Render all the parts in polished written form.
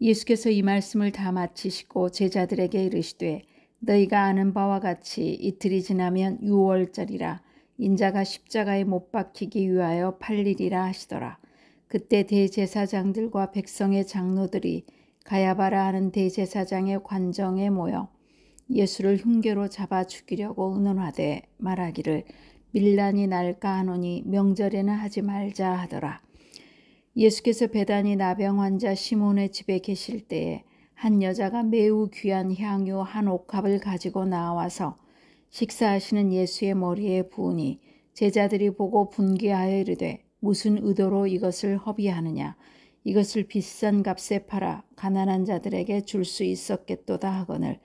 예수께서 이 말씀을 다 마치시고 제자들에게 이르시되 너희가 아는 바와 같이 이틀이 지나면 유월절이라 인자가 십자가에 못 박히기 위하여 팔리리라 하시더라. 그때 대제사장들과 백성의 장로들이 가야바라 하는 대제사장의 관정에 모여 예수를 흉계로 잡아 죽이려고 의논하되 말하기를 밀란이 날까 하노니 명절에는 하지 말자 하더라. 예수께서 베다니 나병 환자 시몬의 집에 계실 때에 한 여자가 매우 귀한 향유 한 옥합을 가지고 나와서 식사하시는 예수의 머리에 부으니 제자들이 보고 분개하여 이르되 무슨 의도로 이것을 허비하느냐. 이것을 비싼 값에 팔아 가난한 자들에게 줄 수 있었겠도다 하거늘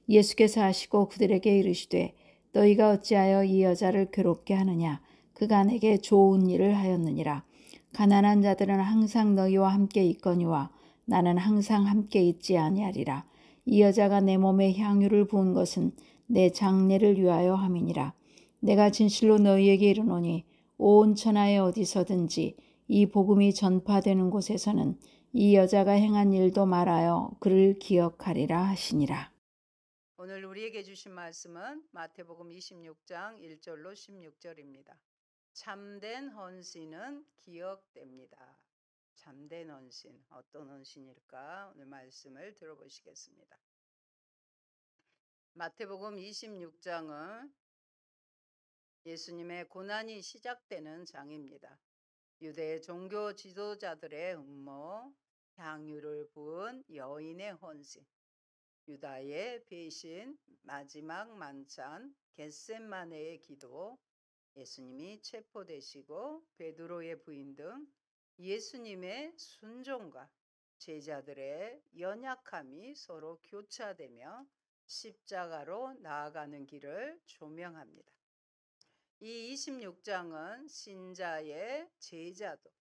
예수께서 하시고 그들에게 이르시되 너희가 어찌하여 이 여자를 괴롭게 하느냐. 그가 내게 좋은 일을 하였느니라. 가난한 자들은 항상 너희와 함께 있거니와 나는 항상 함께 있지 아니하리라. 이 여자가 내 몸에 향유를 부은 것은 내 장례를 위하여 함이니라. 내가 진실로 너희에게 이르노니 온 천하에 어디서든지 이 복음이 전파되는 곳에서는 이 여자가 행한 일도 말하여 그를 기억하리라 하시니라. 오늘 우리에게 주신 말씀은 마태복음 26장 1절로 16절입니다. 참된 헌신은 기억됩니다. 참된 헌신, 어떤 헌신일까? 오늘 말씀을 들어보시겠습니다. 마태복음 26장은 예수님의 고난이 시작되는 장입니다. 유대 종교 지도자들의 음모, 향유를 부은 여인의 헌신, 유다의 배신, 마지막 만찬, 겟세마네의 기도, 예수님이 체포되시고 베드로의 부인 등 예수님의 순종과 제자들의 연약함이 서로 교차되며 십자가로 나아가는 길을 조명합니다. 이 26장은 신자의 제자도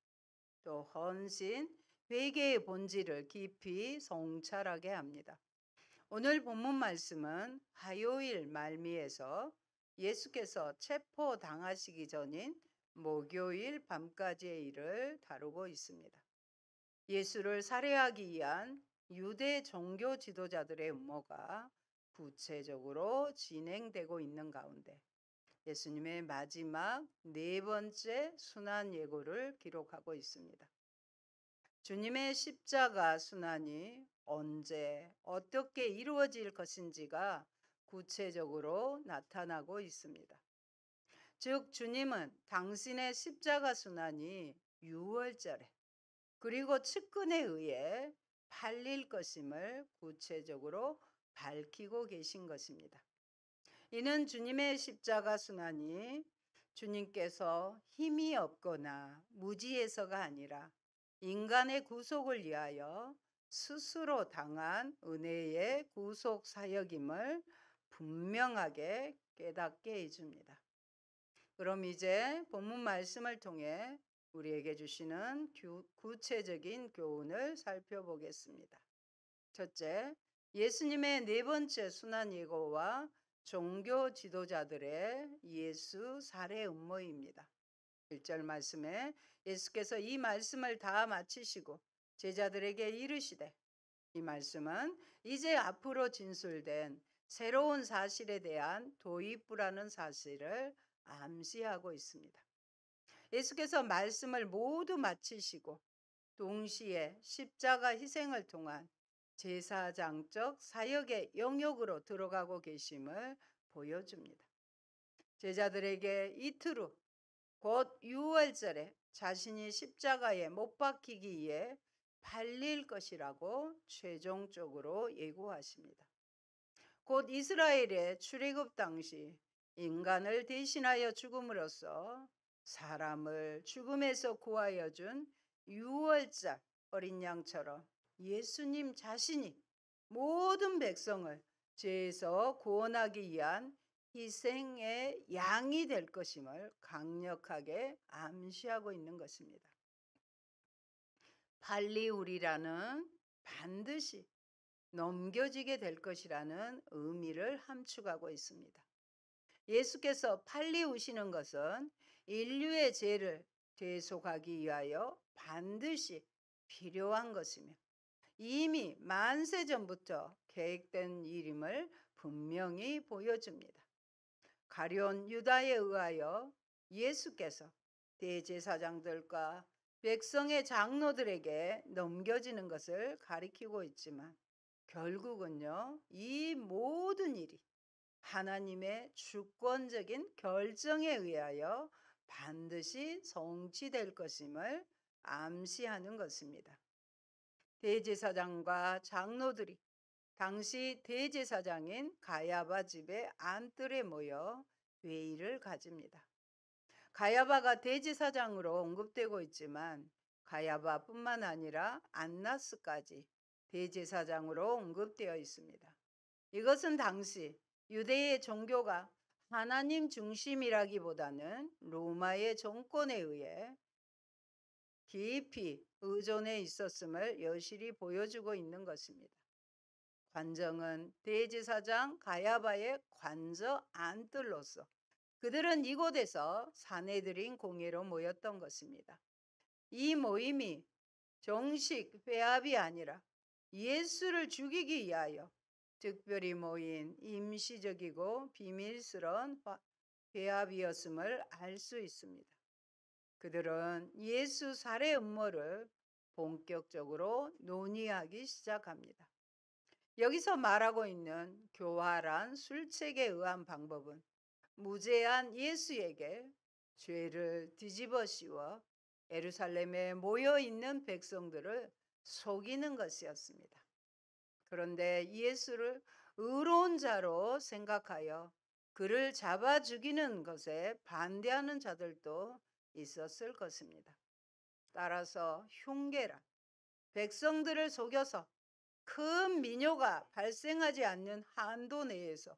또 헌신, 회개의 본질을 깊이 성찰하게 합니다. 오늘 본문 말씀은 화요일 말미에서 예수께서 체포당하시기 전인 목요일 밤까지의 일을 다루고 있습니다. 예수를 살해하기 위한 유대 종교 지도자들의 음모가 구체적으로 진행되고 있는 가운데 예수님의 마지막 네 번째 순환 예고를 기록하고 있습니다. 주님의 십자가 순환이 언제 어떻게 이루어질 것인지가 구체적으로 나타나고 있습니다. 즉 주님은 당신의 십자가 순환이 유월절에 그리고 측근에 의해 팔릴 것임을 구체적으로 밝히고 계신 것입니다. 이는 주님의 십자가 순환이 주님께서 힘이 없거나 무지해서가 아니라 인간의 구속을 위하여 스스로 당한 은혜의 구속 사역임을 분명하게 깨닫게 해줍니다. 그럼 이제 본문 말씀을 통해 우리에게 주시는 구체적인 교훈을 살펴보겠습니다. 첫째, 예수님의 네 번째 순환 예고와 종교 지도자들의 예수 살해 음모입니다. 1절 말씀에 예수께서 이 말씀을 다 마치시고 제자들에게 이르시되, 이 말씀은 이제 앞으로 진술된 새로운 사실에 대한 도입부라는 사실을 암시하고 있습니다. 예수께서 말씀을 모두 마치시고 동시에 십자가 희생을 통한 제사장적 사역의 영역으로 들어가고 계심을 보여줍니다. 제자들에게 이틀 후 곧 유월절에 자신이 십자가에 못 박히기 위해 팔릴 것이라고 최종적으로 예고하십니다. 곧 이스라엘의 출애굽 당시 인간을 대신하여 죽음으로써 사람을 죽음에서 구하여 준 유월절 어린 양처럼 예수님 자신이 모든 백성을 죄에서 구원하기 위한 희생의 양이 될 것임을 강력하게 암시하고 있는 것입니다. 팔리우리라는 반드시 넘겨지게 될 것이라는 의미를 함축하고 있습니다. 예수께서 팔리우시는 것은 인류의 죄를 대속하기 위하여 반드시 필요한 것이며 이미 만세 전부터 계획된 일임을 분명히 보여줍니다. 가룟 유다에 의하여 예수께서 대제사장들과 백성의 장로들에게 넘겨지는 것을 가리키고 있지만 결국은요, 이 모든 일이 하나님의 주권적인 결정에 의하여 반드시 성취될 것임을 암시하는 것입니다. 대제사장과 장로들이 당시 대제사장인 가야바 집의 안뜰에 모여 회의를 가집니다. 가야바가 대제사장으로 언급되고 있지만 가야바뿐만 아니라 안나스까지 대제사장으로 언급되어 있습니다. 이것은 당시 유대의 종교가 하나님 중심이라기보다는 로마의 정권에 의해 깊이 의존해 있었음을 여실히 보여주고 있는 것입니다. 관정은 대제사장 가야바의 관저 안뜰로서 그들은 이곳에서 사내들인 공예로 모였던 것입니다. 이 모임이 정식 회합이 아니라 예수를 죽이기 위하여 특별히 모인 임시적이고 비밀스러운 회합이었음을 알 수 있습니다. 그들은 예수 살해 음모를 본격적으로 논의하기 시작합니다. 여기서 말하고 있는 교활한 술책에 의한 방법은 무죄한 예수에게 죄를 뒤집어 씌워 예루살렘에 모여 있는 백성들을 속이는 것이었습니다. 그런데 예수를 의로운 자로 생각하여 그를 잡아 죽이는 것에 반대하는 자들도 있었을 것입니다. 따라서 흉계란 백성들을 속여서 큰 민요가 발생하지 않는 한도 내에서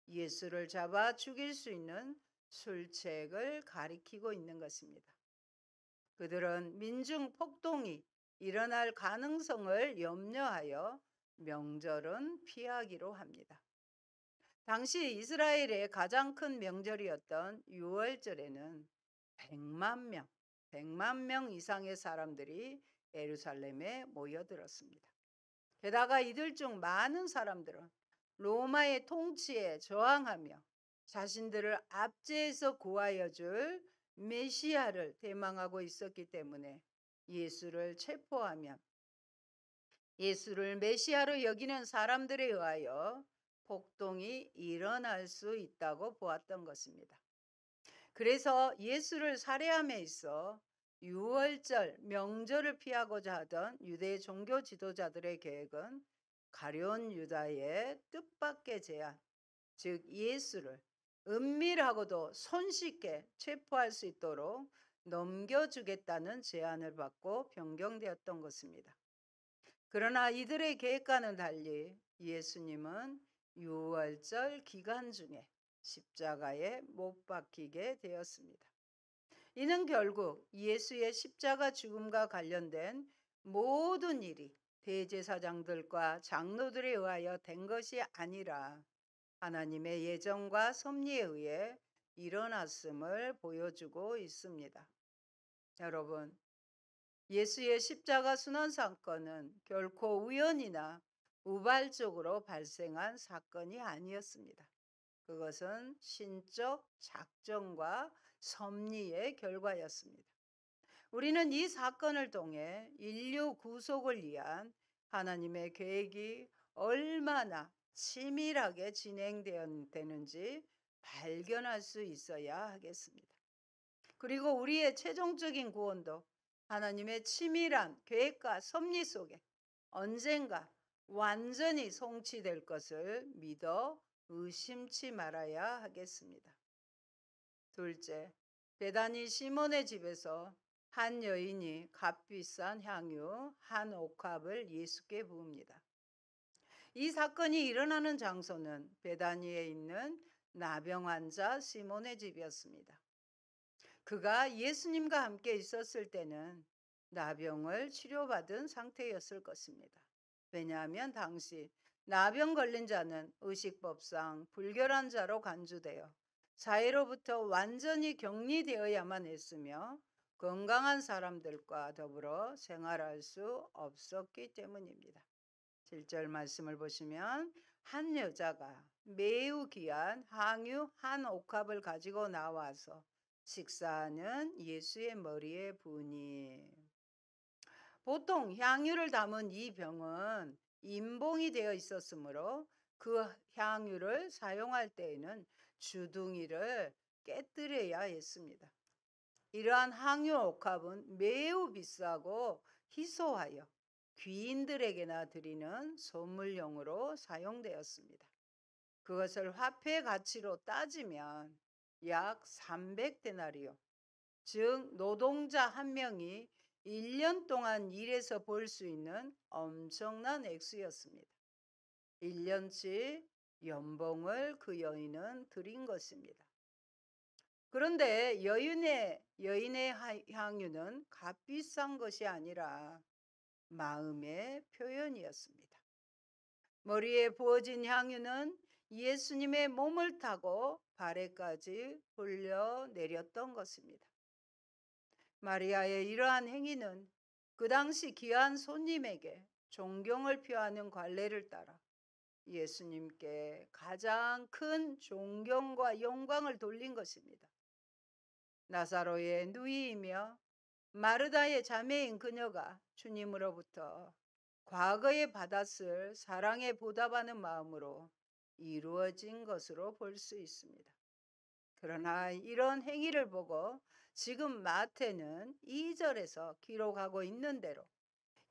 예수를 잡아 죽일 수 있는 술책을 가리키고 있는 것입니다. 그들은 민중 폭동이 일어날 가능성을 염려하여 명절은 피하기로 합니다. 당시 이스라엘의 가장 큰 명절이었던 유월절에는 100만 명 이상의 사람들이 예루살렘에 모여들었습니다. 게다가 이들 중 많은 사람들은 로마의 통치에 저항하며 자신들을 압제해서 구하여 줄 메시아를 대망하고 있었기 때문에 예수를 체포하면 예수를 메시아로 여기는 사람들에 의하여 폭동이 일어날 수 있다고 보았던 것입니다. 그래서 예수를 살해함에 있어 유월절 명절을 피하고자 하던 유대 종교 지도자들의 계획은 가룟 유다의 뜻밖의 제안, 즉 예수를 은밀하고도 손쉽게 체포할 수 있도록 넘겨주겠다는 제안을 받고 변경되었던 것입니다. 그러나 이들의 계획과는 달리 예수님은 유월절 기간 중에 십자가에 못 박히게 되었습니다. 이는 결국 예수의 십자가 죽음과 관련된 모든 일이 대제사장들과 장로들에 의하여 된 것이 아니라 하나님의 예정과 섭리에 의해 일어났음을 보여주고 있습니다. 여러분, 예수의 십자가 순환 사건은 결코 우연이나 우발적으로 발생한 사건이 아니었습니다. 그것은 신적 작정과 섭리의 결과였습니다. 우리는 이 사건을 통해 인류 구속을 위한 하나님의 계획이 얼마나 치밀하게 진행되는지 발견할 수 있어야 하겠습니다. 그리고 우리의 최종적인 구원도 하나님의 치밀한 계획과 섭리 속에 언젠가 완전히 성취될 것을 믿어 의심치 말아야 하겠습니다. 둘째, 베다니 시몬의 집에서 한 여인이 값비싼 향유 한 옥합을 예수께 부읍니다. 이 사건이 일어나는 장소는 베다니에 있는 나병 환자 시몬의 집이었습니다. 그가 예수님과 함께 있었을 때는 나병을 치료받은 상태였을 것입니다. 왜냐하면 당시 나병 걸린 자는 의식법상 불결한 자로 간주되어 사회로부터 완전히 격리되어야만 했으며 건강한 사람들과 더불어 생활할 수 없었기 때문입니다. 7절 말씀을 보시면 한 여자가 매우 귀한 항유 한 옥합을 가지고 나와서 식사하는 예수의 머리에 부으니. 보통 향유를 담은 이 병은 임봉이 되어 있었으므로 그 향유를 사용할 때에는 주둥이를 깨뜨려야 했습니다. 이러한 항유 옥합은 매우 비싸고 희소하여 귀인들에게나 드리는 선물용으로 사용되었습니다. 그것을 화폐 가치로 따지면 약 300데나리오, 즉 노동자 한 명이 1년 동안 일해서 벌 수 있는 엄청난 액수였습니다. 1년치 연봉을 그 여인은 드린 것입니다. 그런데 여인의 향유는 값비싼 것이 아니라 마음의 표현이었습니다. 머리에 부어진 향유는 예수님의 몸을 타고 발에까지 흘려내렸던 것입니다. 마리아의 이러한 행위는 그 당시 귀한 손님에게 존경을 표하는 관례를 따라 예수님께 가장 큰 존경과 영광을 돌린 것입니다. 나사로의 누이이며 마르다의 자매인 그녀가 주님으로부터 과거에 받았을 사랑에 보답하는 마음으로 이루어진 것으로 볼 수 있습니다. 그러나 이런 행위를 보고 지금 마태는 2절에서 기록하고 있는 대로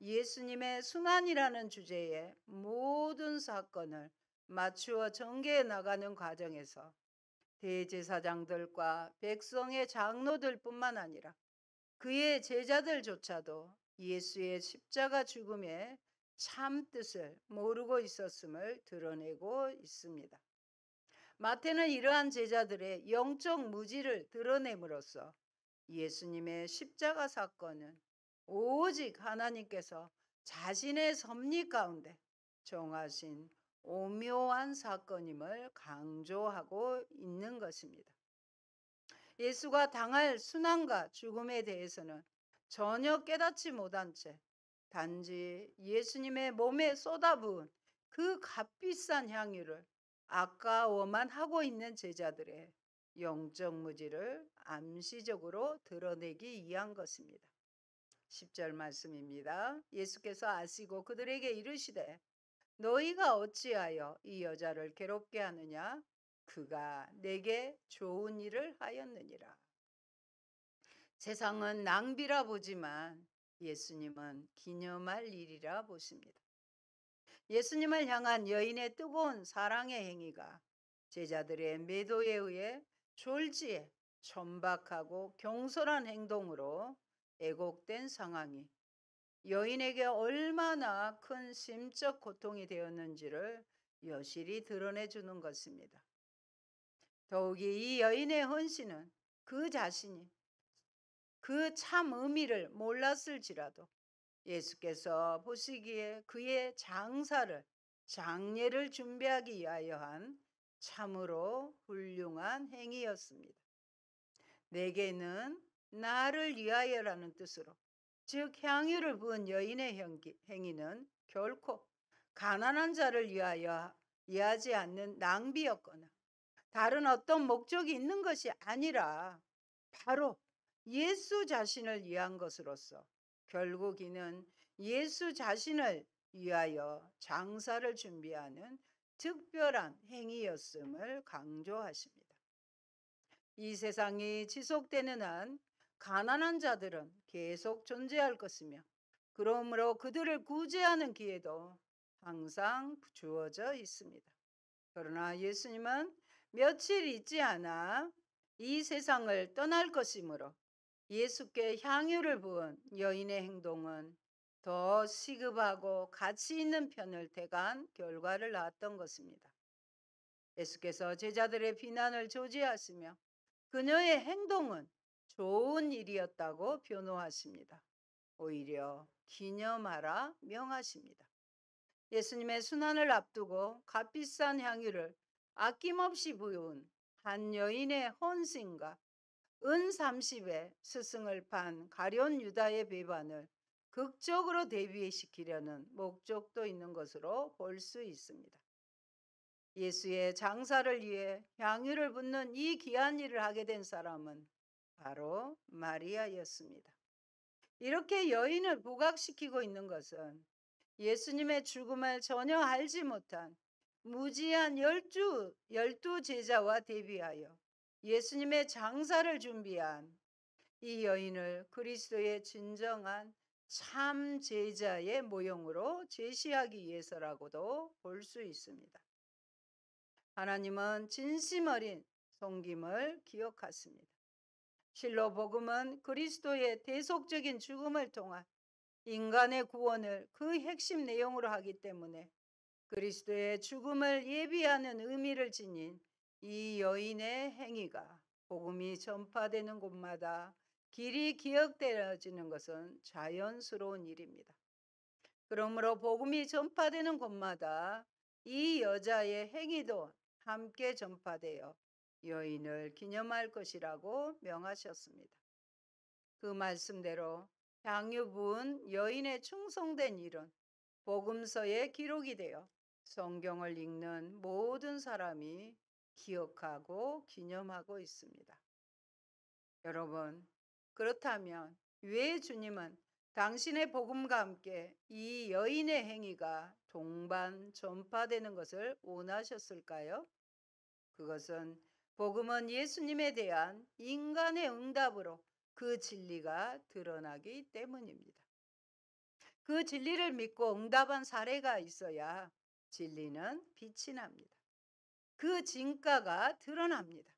예수님의 순환이라는 주제의 모든 사건을 맞추어 전개해 나가는 과정에서 대제사장들과 백성의 장로들뿐만 아니라 그의 제자들조차도 예수의 십자가 죽음의 참 뜻을 모르고 있었음을 드러내고 있습니다. 마태는 이러한 제자들의 영적 무지를 드러냄으로써 예수님의 십자가 사건은 오직 하나님께서 자신의 섭리 가운데 정하신 오묘한 사건임을 강조하고 있는 것입니다. 예수가 당할 순환과 죽음에 대해서는 전혀 깨닫지 못한 채 단지 예수님의 몸에 쏟아부은 그 값비싼 향유를 아까워만 하고 있는 제자들의 영적 무지를 암시적으로 드러내기 위한 것입니다. 10절 말씀입니다. 예수께서 아시고 그들에게 이르시되 너희가 어찌하여 이 여자를 괴롭게 하느냐? 그가 내게 좋은 일을 하였느니라. 세상은 낭비라 보지만 예수님은 기념할 일이라 보십니다. 예수님을 향한 여인의 뜨거운 사랑의 행위가 제자들의 매도에 의해 졸지에 천박하고 경솔한 행동으로 애곡된 상황이 여인에게 얼마나 큰 심적 고통이 되었는지를 여실히 드러내주는 것입니다. 더욱이 이 여인의 헌신은 그 자신이 그 참 의미를 몰랐을지라도 예수께서 보시기에 그의 장례를 준비하기 위하여 한 참으로 훌륭한 행위였습니다. 내게는 나를 위하여라는 뜻으로 즉 향유를 부은 여인의 행위는 결코 가난한 자를 위하여 이하지 않는 낭비였거나 다른 어떤 목적이 있는 것이 아니라 바로 예수 자신을 위한 것으로서 결국 이는 예수 자신을 위하여 장사를 준비하는 특별한 행위였음을 강조하십니다. 이 세상이 지속되는 한 가난한 자들은 계속 존재할 것이며 그러므로 그들을 구제하는 기회도 항상 주어져 있습니다. 그러나 예수님은 며칠 있지 않아 이 세상을 떠날 것이므로 예수께 향유를 부은 여인의 행동은 더 시급하고 가치 있는 편을 택한 결과를 낳았던 것입니다. 예수께서 제자들의 비난을 조지하시며 그녀의 행동은 좋은 일이었다고 변호하십니다. 오히려 기념하라 명하십니다. 예수님의 순환을 앞두고 값비싼 향유를 아낌없이 부은 한 여인의 헌신과 은 30에 스승을 판 가룟 유다의 배반을 극적으로 대비시키려는 목적도 있는 것으로 볼 수 있습니다. 예수의 장사를 위해 향유를 붓는 이 귀한 일을 하게 된 사람은 바로 마리아였습니다. 이렇게 여인을 부각시키고 있는 것은 예수님의 죽음을 전혀 알지 못한 무지한 열두 제자와 대비하여 예수님의 장사를 준비한 이 여인을 그리스도의 진정한 참 제자의 모형으로 제시하기 위해서라고도 볼 수 있습니다. 하나님은 진심 어린 섬김을 기억하십니다. 실로 복음은 그리스도의 대속적인 죽음을 통한 인간의 구원을 그 핵심 내용으로 하기 때문에 그리스도의 죽음을 예비하는 의미를 지닌 이 여인의 행위가 복음이 전파되는 곳마다 길이 기억되어지는 것은 자연스러운 일입니다. 그러므로 복음이 전파되는 곳마다 이 여자의 행위도 함께 전파되어 여인을 기념할 것이라고 명하셨습니다. 그 말씀대로 향유 부은 여인의 충성된 일은 복음서에 기록이 되어 성경을 읽는 모든 사람이 기억하고 기념하고 있습니다. 여러분, 그렇다면 왜 주님은 당신의 복음과 함께 이 여인의 행위가 동반 전파되는 것을 원하셨을까요? 그것은 복음은 예수님에 대한 인간의 응답으로 그 진리가 드러나기 때문입니다. 그 진리를 믿고 응답한 사례가 있어야 진리는 빛이 납니다. 그 진가가 드러납니다.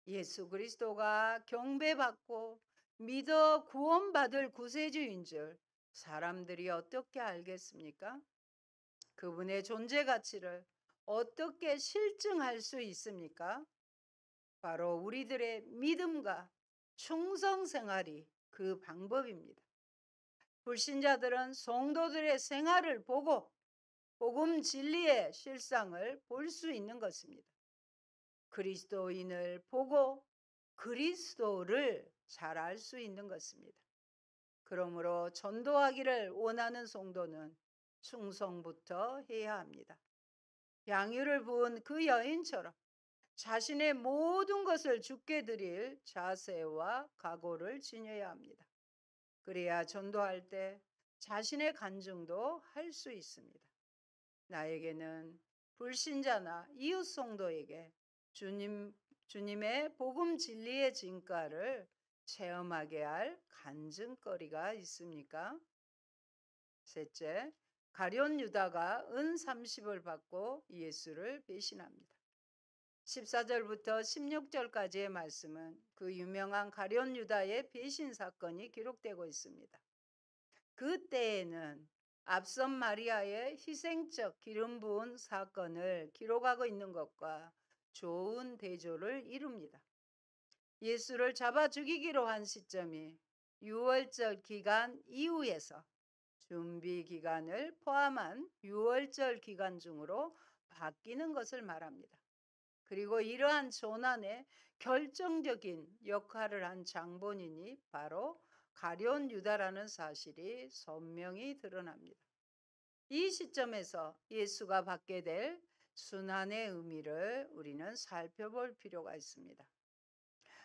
예수 그리스도가 경배받고 믿어 구원받을 구세주인 줄 사람들이 어떻게 알겠습니까? 그분의 존재 가치를 어떻게 실증할 수 있습니까? 바로 우리들의 믿음과 충성 생활이 그 방법입니다. 불신자들은 성도들의 생활을 보고 복음 진리의 실상을 볼 수 있는 것입니다. 그리스도인을 보고 그리스도를 잘 알 수 있는 것입니다. 그러므로 전도하기를 원하는 성도는 충성부터 해야 합니다. 양유를 부은 그 여인처럼 자신의 모든 것을 주께 드릴 자세와 각오를 지녀야 합니다. 그래야 전도할 때 자신의 간증도 할 수 있습니다. 나에게는 불신자나 이웃 성도에게 주님의 복음 진리의 진가를 체험하게 할 간증거리가 있습니까? 셋째, 가룟 유다가 은 30을 받고 예수를 배신합니다. 14절부터 16절까지의 말씀은 그 유명한 가룟 유다의 배신 사건이 기록되고 있습니다. 그때에는 앞선 마리아의 희생적 기름 부은 사건을 기록하고 있는 것과 좋은 대조를 이룹니다. 예수를 잡아 죽이기로 한 시점이 6월절 기간 이후에서 준비 기간을 포함한 6월절 기간 중으로 바뀌는 것을 말합니다. 그리고 이러한 전환에 결정적인 역할을 한 장본인이 바로 가룟 유다라는 사실이 선명히 드러납니다. 이 시점에서 예수가 받게 될 순환의 의미를 우리는 살펴볼 필요가 있습니다.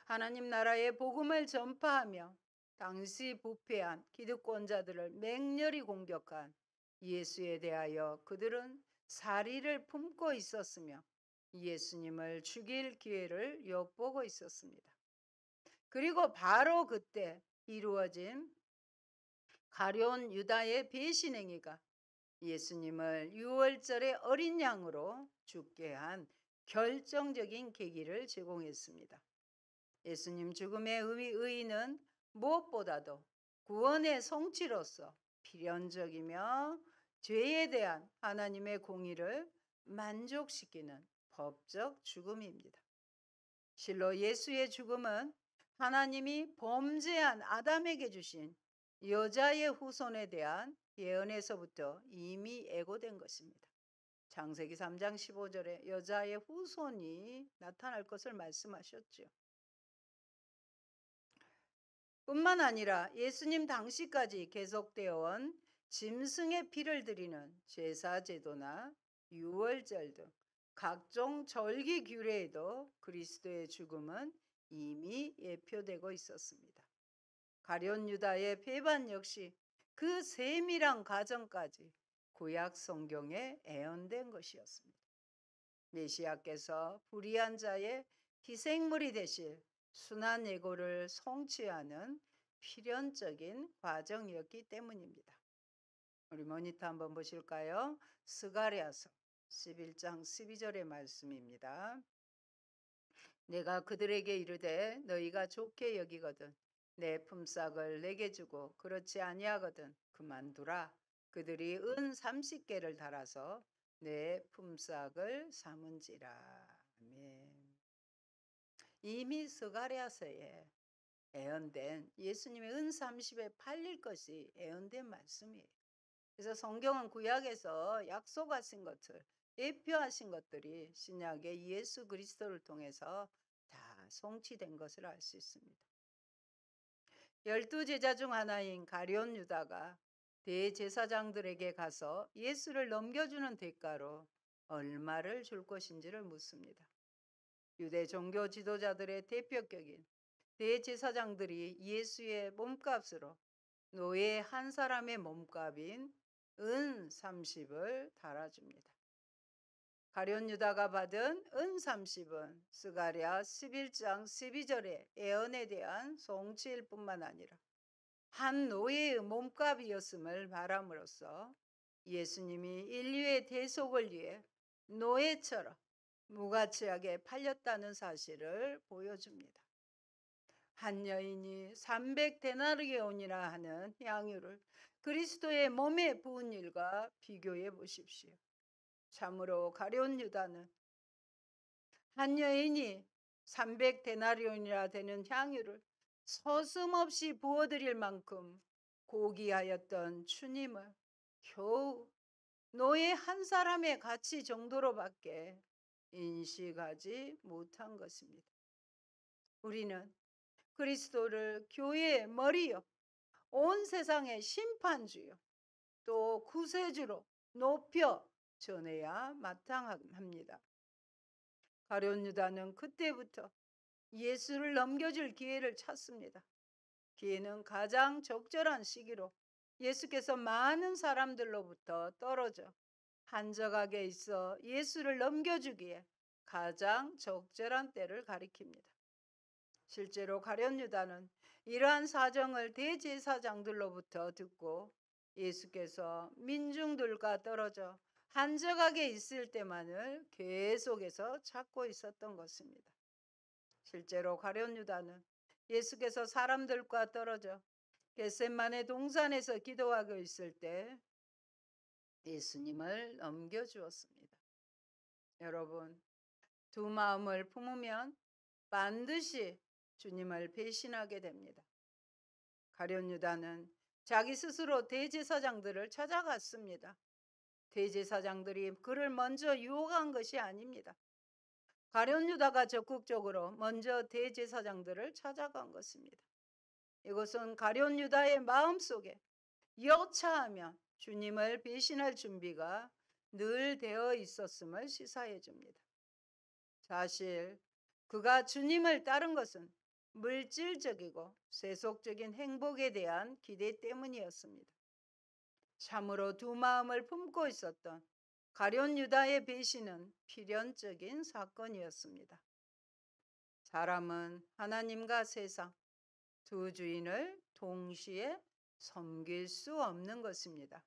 하나님 나라의 복음을 전파하며 당시 부패한 기득권자들을 맹렬히 공격한 예수에 대하여 그들은 사리를 품고 있었으며 예수님을 죽일 기회를 엿보고 있었습니다. 그리고 바로 그때 이루어진 가룟 유다의 배신 행위가 예수님을 유월절의 어린 양으로 죽게 한 결정적인 계기를 제공했습니다. 예수님 죽음의 의의는 무엇보다도 구원의 성취로서 필연적이며 죄에 대한 하나님의 공의를 만족시키는 법적 죽음입니다. 실로 예수의 죽음은 하나님이 범죄한 아담에게 주신 여자의 후손에 대한 예언에서부터 이미 예고된 것입니다. 창세기 3장 15절에 여자의 후손이 나타날 것을 말씀하셨죠. 뿐만 아니라 예수님 당시까지 계속되어 온 짐승의 피를 드리는 제사 제도나 유월절 등 각종 절기 규례에도 그리스도의 죽음은 이미 예표되고 있었습니다. 가룟 유다의 배반 역시 그 세밀한 과정까지 구약 성경에 애언된 것이었습니다. 메시아께서 불의한 자의 희생물이 되실 순환 예고를 성취하는 필연적인 과정이었기 때문입니다. 우리 모니터 한번 보실까요? 스가랴서 11장 12절의 말씀입니다. 내가 그들에게 이르되 너희가 좋게 여기거든 내 품삯을 내게 주고 그렇지 아니하거든 그만두라. 그들이 은 30개를 달아서 내 품삯을 삼은지라. 아멘. 이미 스가랴서에 예언된 예수님의 은 30에 팔릴 것이 예언된 말씀이에요. 그래서 성경은 구약에서 약속하신 것을 예표하신 것들이 신약의 예수 그리스도를 통해서 다 성취된 것을 알 수 있습니다. 12제자 중 하나인 가룟 유다가 대제사장들에게 가서 예수를 넘겨주는 대가로 얼마를 줄 것인지를 묻습니다. 유대 종교 지도자들의 대표격인 대제사장들이 예수의 몸값으로 노예 한 사람의 몸값인 은 30을 달아줍니다. 가룟 유다가 받은 은 30은 스가랴 11장 12절의 예언에 대한 성취일 뿐만 아니라 한 노예의 몸값이었음을 말함으로써 예수님이 인류의 대속을 위해 노예처럼 무가치하게 팔렸다는 사실을 보여줍니다. 한 여인이 300데나리온이라 하는 향유를 그리스도의 몸에 부은 일과 비교해 보십시오. 참으로 가룟 유다는 한 여인이 300데나리온이라 되는 향유를 서슴없이 부어드릴 만큼 고귀하였던 주님을 겨우 노예 한 사람의 가치 정도로밖에 인식하지 못한 것입니다. 우리는 그리스도를 교회의 머리요, 온 세상의 심판주요, 또 구세주로 높여 전해야 마땅합니다. 가룟 유다는 그때부터 예수를 넘겨줄 기회를 찾습니다. 기회는 가장 적절한 시기로 예수께서 많은 사람들로부터 떨어져 한적하게 있어 예수를 넘겨주기에 가장 적절한 때를 가리킵니다. 실제로 가룟 유다는 이러한 사정을 대제사장들로부터 듣고 예수께서 민중들과 떨어져 한적하게 있을 때만을 계속해서 찾고 있었던 것입니다. 실제로 가룟 유다는 예수께서 사람들과 떨어져 겟세마네 동산에서 기도하고 있을 때 예수님을 넘겨주었습니다. 여러분, 두 마음을 품으면 반드시 주님을 배신하게 됩니다. 가룟 유다는 자기 스스로 대제사장들을 찾아갔습니다. 대제사장들이 그를 먼저 유혹한 것이 아닙니다. 가룟 유다가 적극적으로 먼저 대제사장들을 찾아간 것입니다. 이것은 가룟 유다의 마음속에 여차하면 주님을 배신할 준비가 늘 되어 있었음을 시사해 줍니다. 사실 그가 주님을 따른 것은 물질적이고 세속적인 행복에 대한 기대 때문이었습니다. 참으로 두 마음을 품고 있었던 가룟 유다의 배신은 필연적인 사건이었습니다. 사람은 하나님과 세상 두 주인을 동시에 섬길 수 없는 것입니다.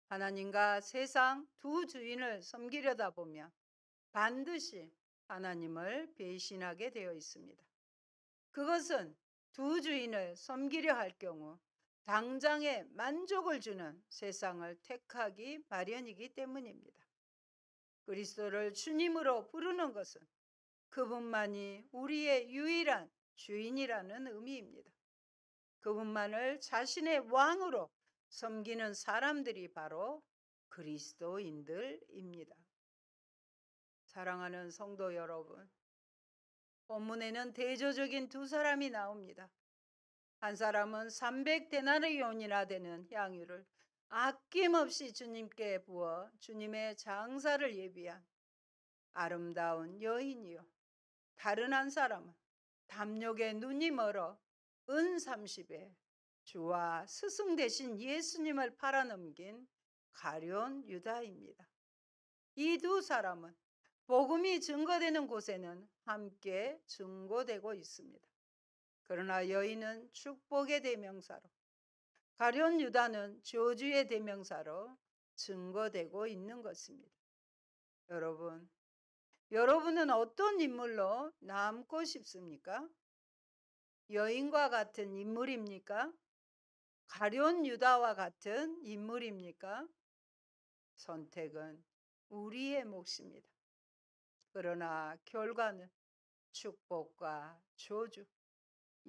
하나님과 세상 두 주인을 섬기려다 보면 반드시 하나님을 배신하게 되어 있습니다. 그것은 두 주인을 섬기려 할 경우 당장의 만족을 주는 세상을 택하기 마련이기 때문입니다. 그리스도를 주님으로 부르는 것은 그분만이 우리의 유일한 주인이라는 의미입니다. 그분만을 자신의 왕으로 섬기는 사람들이 바로 그리스도인들입니다. 사랑하는 성도 여러분, 본문에는 대조적인 두 사람이 나옵니다. 한 사람은 300데나리온이나 되는 향유를 아낌없이 주님께 부어 주님의 장사를 예비한 아름다운 여인이요. 다른 한 사람은 담력에 눈이 멀어 은 30에 주와 스승 되신 예수님을 팔아넘긴 가룟 유다입니다. 이 두 사람은 복음이 증거되는 곳에는 함께 증거되고 있습니다. 그러나 여인은 축복의 대명사로, 가룟 유다는 저주의 대명사로 증거되고 있는 것입니다. 여러분은 어떤 인물로 남고 싶습니까? 여인과 같은 인물입니까? 가룟 유다와 같은 인물입니까? 선택은 우리의 몫입니다. 그러나 결과는 축복과 저주,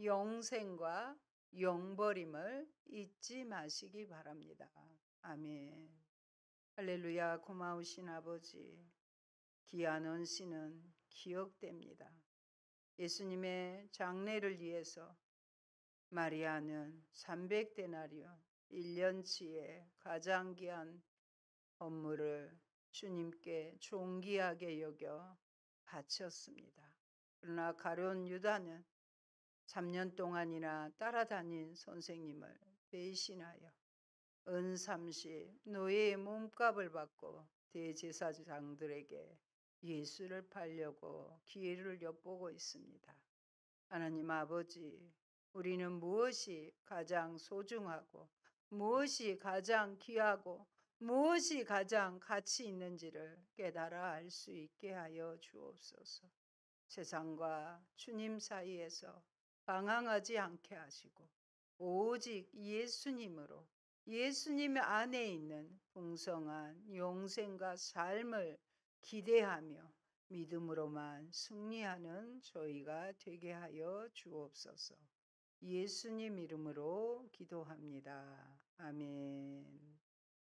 영생과 영버림을 잊지 마시기 바랍니다. 아멘. 할렐루야. 고마우신 아버지, 귀한恩씨는 기억됩니다. 예수님의 장례를 위해서 마리아는 300데나리온 1년치의 가장 귀한 헌물을 주님께 존귀하게 여겨 바쳤습니다. 그러나 가룟 유다는 3년 동안이나 따라다닌 선생님을 배신하여 은30 노예의 몸값을 받고 대제사장들에게 예수를 팔려고 기회를 엿보고 있습니다. 하나님 아버지, 우리는 무엇이 가장 소중하고 무엇이 가장 귀하고 무엇이 가장 가치 있는지를 깨달아 알 수 있게 하여 주옵소서. 세상과 주님 사이에서 방황하지 않게 하시고 오직 예수님으로, 예수님 안에 있는 풍성한 영생과 삶을 기대하며 믿음으로만 승리하는 저희가 되게 하여 주옵소서. 예수님 이름으로 기도합니다. 아멘.